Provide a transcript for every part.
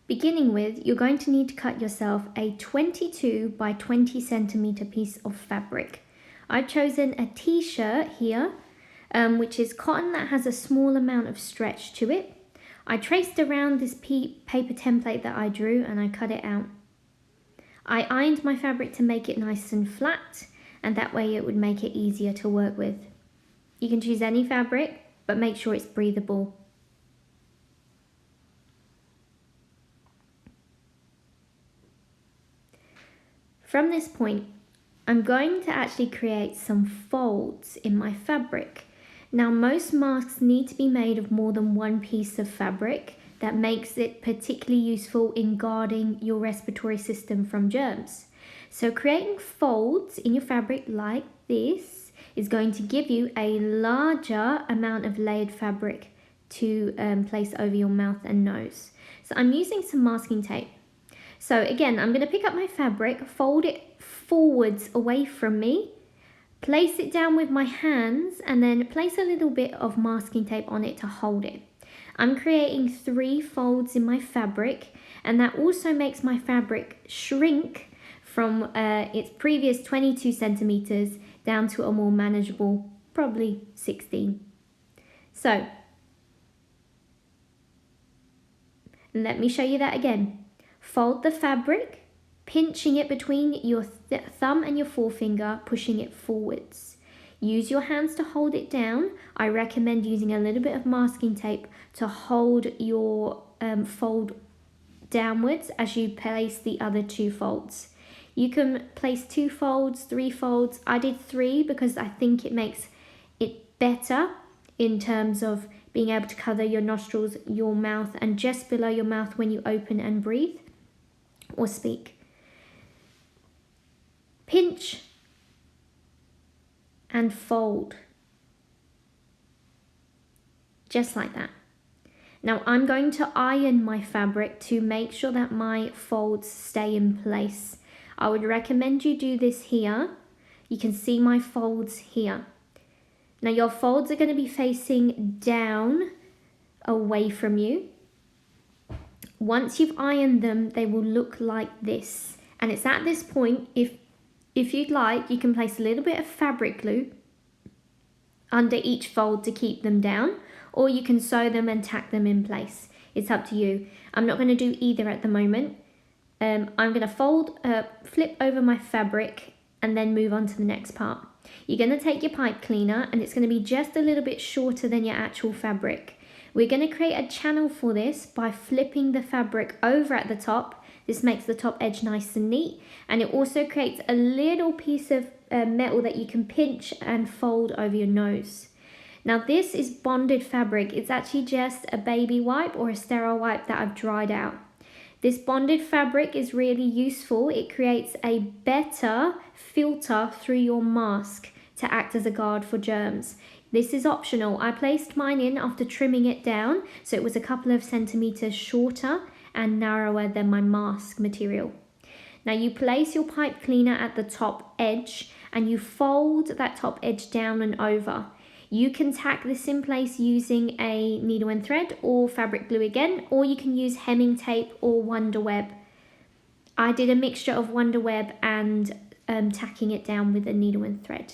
Beginning with, you're going to need to cut yourself a 22 by 20 centimeter piece of fabric. I've chosen a t-shirt here, which is cotton that has a small amount of stretch to it. I traced around this paper template that I drew and I cut it out. I ironed my fabric to make it nice and flat, and that way it would make it easier to work with. You can choose any fabric, but make sure it's breathable. From this point, I'm going to actually create some folds in my fabric. Now, most masks need to be made of more than one piece of fabric. That makes it particularly useful in guarding your respiratory system from germs. So creating folds in your fabric like this is going to give you a larger amount of layered fabric to place over your mouth and nose. So I'm using some masking tape. So again, I'm going to pick up my fabric, fold it forwards away from me, place it down with my hands, and then place a little bit of masking tape on it to hold it. I'm creating 3 folds in my fabric, and that also makes my fabric shrink from its previous 22 centimeters down to a more manageable, probably 16. So, let me show you that again. Fold the fabric, pinching it between your thumb and your forefinger, pushing it forwards. Use your hands to hold it down. I recommend using a little bit of masking tape to hold your fold downwards as you place the other 2 folds. You can place 2 folds, 3 folds. I did 3 because I think it makes it better in terms of being able to cover your nostrils, your mouth, and just below your mouth when you open and breathe or speak. Pinch and fold, just like that. Now I'm going to iron my fabric to make sure that my folds stay in place. I would recommend you do this here. You can see my folds here. Now your folds are going to be facing down away from you. Once you've ironed them, they will look like this. And it's at this point, if you'd like, you can place a little bit of fabric glue under each fold to keep them down, or you can sew them and tack them in place. It's up to you. I'm not going to do either at the moment. I'm going to flip over my fabric and then move on to the next part. You're going to take your pipe cleaner, and it's going to be just a little bit shorter than your actual fabric. We're going to create a channel for this by flipping the fabric over at the top. This makes the top edge nice and neat, and it also creates a little piece of metal that you can pinch and fold over your nose. Now this is bonded fabric. It's actually just a baby wipe or a sterile wipe that I've dried out. This bonded fabric is really useful. It creates a better filter through your mask to act as a guard for germs. This is optional. I placed mine in after trimming it down, so it was a couple of centimeters shorter and narrower than my mask material. Now you place your pipe cleaner at the top edge and you fold that top edge down and over. You can tack this in place using a needle and thread or fabric glue again, or you can use hemming tape or Wonder Web. I did a mixture of Wonder Web and tacking it down with a needle and thread.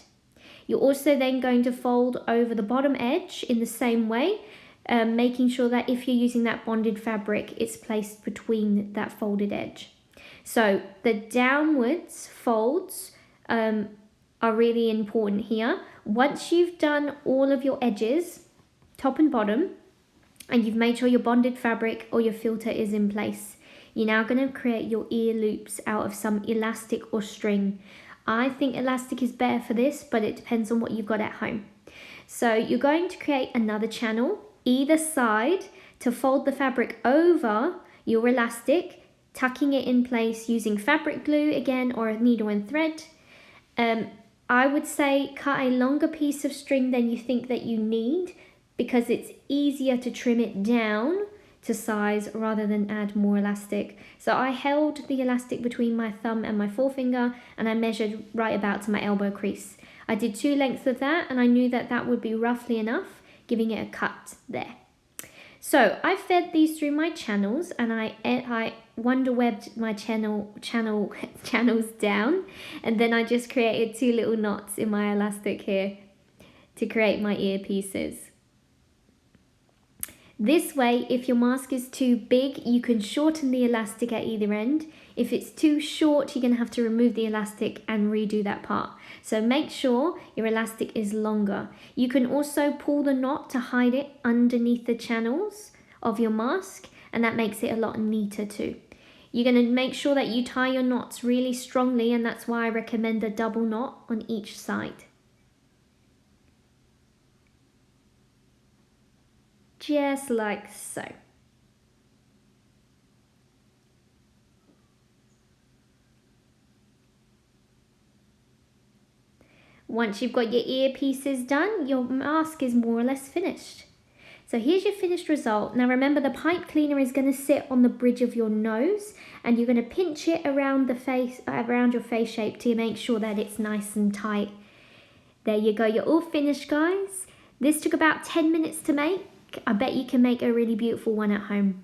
You're also then going to fold over the bottom edge in the same way, making sure that if you're using that bonded fabric, it's placed between that folded edge. So the downwards folds are really important here. Once you've done all of your edges, top and bottom, and you've made sure your bonded fabric or your filter is in place, you're now going to create your ear loops out of some elastic or string. I think elastic is better for this, but it depends on what you've got at home. So you're going to create another channel either side to fold the fabric over your elastic, tucking it in place using fabric glue again or a needle and thread. I would say cut a longer piece of string than you think that you need, because it's easier to trim it down to size rather than add more elastic. So I held the elastic between my thumb and my forefinger, and I measured right about to my elbow crease. I did 2 lengths of that, and I knew that that would be roughly enough, giving it a cut there. So I fed these through my channels, and I wonderwebbed my channels down, and then I just created 2 little knots in my elastic here to create my earpieces. This way, if your mask is too big, you can shorten the elastic at either end. If it's too short, you're going to have to remove the elastic and redo that part. So make sure your elastic is longer. You can also pull the knot to hide it underneath the channels of your mask, and that makes it a lot neater too. You're going to make sure that you tie your knots really strongly, and that's why I recommend a double knot on each side. Just like so. Once you've got your earpieces done, your mask is more or less finished. So here's your finished result. Now remember, the pipe cleaner is going to sit on the bridge of your nose, and you're going to pinch it around the face, around your face shape, to make sure that it's nice and tight. There you go, you're all finished, guys. This took about 10 minutes to make. I bet you can make a really beautiful one at home.